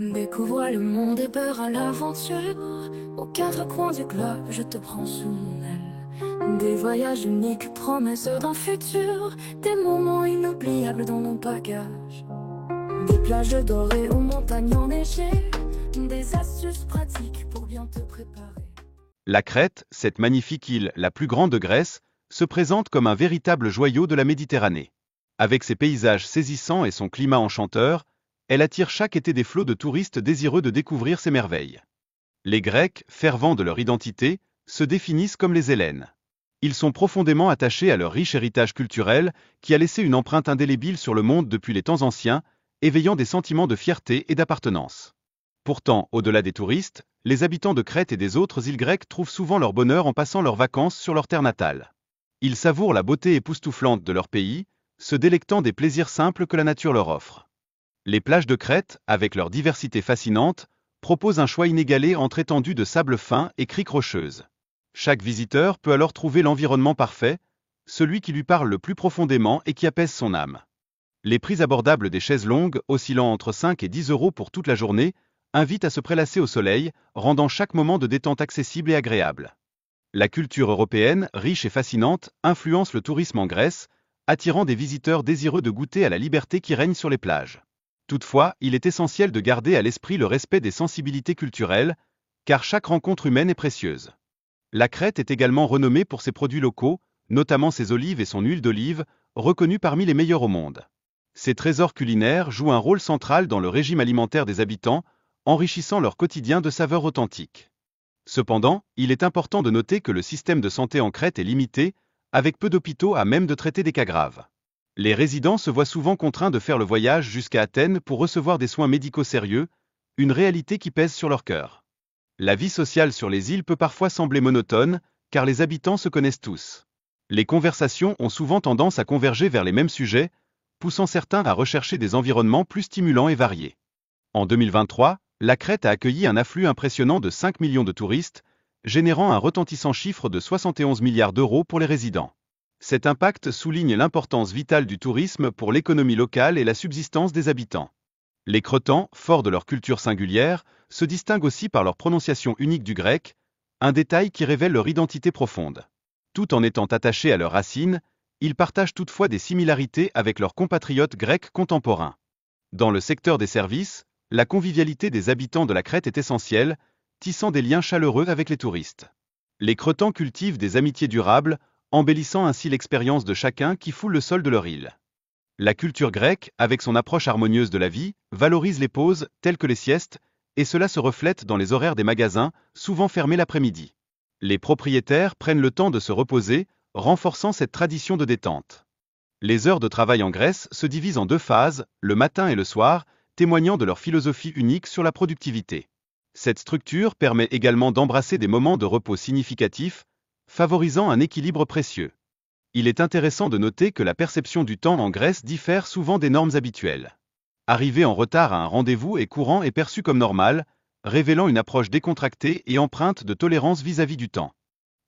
Découvre le monde et peur à l'aventure. Aux quatre coins du globe, je te prends sous mon aile. Des voyages uniques, promesses d'un futur. Des moments inoubliables dans mon bagage. Des plages dorées aux montagnes enneigées. Des astuces pratiques pour bien te préparer. La Crète, cette magnifique île, la plus grande de Grèce, se présente comme un véritable joyau de la Méditerranée. Avec ses paysages saisissants et son climat enchanteur, elle attire chaque été des flots de touristes désireux de découvrir ses merveilles. Les Grecs, fervents de leur identité, se définissent comme les Hellènes. Ils sont profondément attachés à leur riche héritage culturel qui a laissé une empreinte indélébile sur le monde depuis les temps anciens, éveillant des sentiments de fierté et d'appartenance. Pourtant, au-delà des touristes, les habitants de Crète et des autres îles grecques trouvent souvent leur bonheur en passant leurs vacances sur leur terre natale. Ils savourent la beauté époustouflante de leur pays, se délectant des plaisirs simples que la nature leur offre. Les plages de Crète, avec leur diversité fascinante, proposent un choix inégalé entre étendues de sable fin et criques rocheuses. Chaque visiteur peut alors trouver l'environnement parfait, celui qui lui parle le plus profondément et qui apaise son âme. Les prix abordables des chaises longues, oscillant entre 5 et 10 € pour toute la journée, invitent à se prélasser au soleil, rendant chaque moment de détente accessible et agréable. La culture européenne, riche et fascinante, influence le tourisme en Grèce, attirant des visiteurs désireux de goûter à la liberté qui règne sur les plages. Toutefois, il est essentiel de garder à l'esprit le respect des sensibilités culturelles, car chaque rencontre humaine est précieuse. La Crète est également renommée pour ses produits locaux, notamment ses olives et son huile d'olive, reconnues parmi les meilleures au monde. Ces trésors culinaires jouent un rôle central dans le régime alimentaire des habitants, enrichissant leur quotidien de saveurs authentiques. Cependant, il est important de noter que le système de santé en Crète est limité, avec peu d'hôpitaux à même de traiter des cas graves. Les résidents se voient souvent contraints de faire le voyage jusqu'à Athènes pour recevoir des soins médicaux sérieux, une réalité qui pèse sur leur cœur. La vie sociale sur les îles peut parfois sembler monotone, car les habitants se connaissent tous. Les conversations ont souvent tendance à converger vers les mêmes sujets, poussant certains à rechercher des environnements plus stimulants et variés. En 2023, la Crète a accueilli un afflux impressionnant de 5 millions de touristes, générant un retentissant chiffre de 71 milliards d'euros pour les résidents. Cet impact souligne l'importance vitale du tourisme pour l'économie locale et la subsistance des habitants. Les Cretans, forts de leur culture singulière, se distinguent aussi par leur prononciation unique du grec, un détail qui révèle leur identité profonde. Tout en étant attachés à leurs racines, ils partagent toutefois des similarités avec leurs compatriotes grecs contemporains. Dans le secteur des services, la convivialité des habitants de la Crète est essentielle, tissant des liens chaleureux avec les touristes. Les Cretans cultivent des amitiés durables, embellissant ainsi l'expérience de chacun qui foule le sol de leur île. La culture grecque, avec son approche harmonieuse de la vie, valorise les pauses, telles que les siestes, et cela se reflète dans les horaires des magasins, souvent fermés l'après-midi. Les propriétaires prennent le temps de se reposer, renforçant cette tradition de détente. Les heures de travail en Grèce se divisent en deux phases, le matin et le soir, témoignant de leur philosophie unique sur la productivité. Cette structure permet également d'embrasser des moments de repos significatifs, favorisant un équilibre précieux. Il est intéressant de noter que la perception du temps en Grèce diffère souvent des normes habituelles. Arriver en retard à un rendez-vous est courant et perçu comme normal, révélant une approche décontractée et empreinte de tolérance vis-à-vis du temps.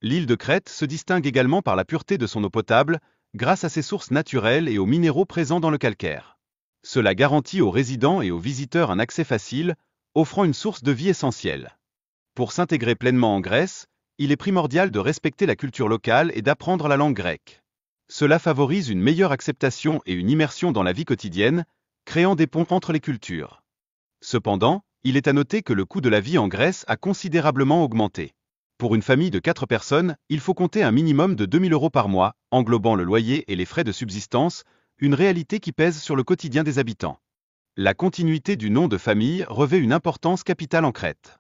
L'île de Crète se distingue également par la pureté de son eau potable, grâce à ses sources naturelles et aux minéraux présents dans le calcaire. Cela garantit aux résidents et aux visiteurs un accès facile, offrant une source de vie essentielle. Pour s'intégrer pleinement en Grèce, il est primordial de respecter la culture locale et d'apprendre la langue grecque. Cela favorise une meilleure acceptation et une immersion dans la vie quotidienne, créant des ponts entre les cultures. Cependant, il est à noter que le coût de la vie en Grèce a considérablement augmenté. Pour une famille de 4 personnes, il faut compter un minimum de 2 000 € par mois, englobant le loyer et les frais de subsistance, une réalité qui pèse sur le quotidien des habitants. La continuité du nom de famille revêt une importance capitale en Crète.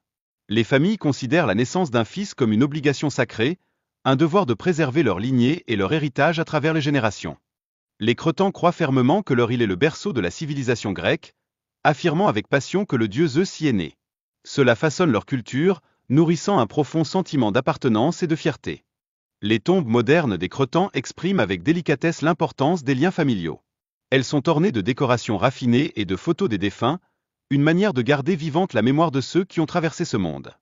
Les familles considèrent la naissance d'un fils comme une obligation sacrée, un devoir de préserver leur lignée et leur héritage à travers les générations. Les Cretans croient fermement que leur île est le berceau de la civilisation grecque, affirmant avec passion que le dieu Zeus y est né. Cela façonne leur culture, nourrissant un profond sentiment d'appartenance et de fierté. Les tombes modernes des Cretans expriment avec délicatesse l'importance des liens familiaux. Elles sont ornées de décorations raffinées et de photos des défunts, une manière de garder vivante la mémoire de ceux qui ont traversé ce monde.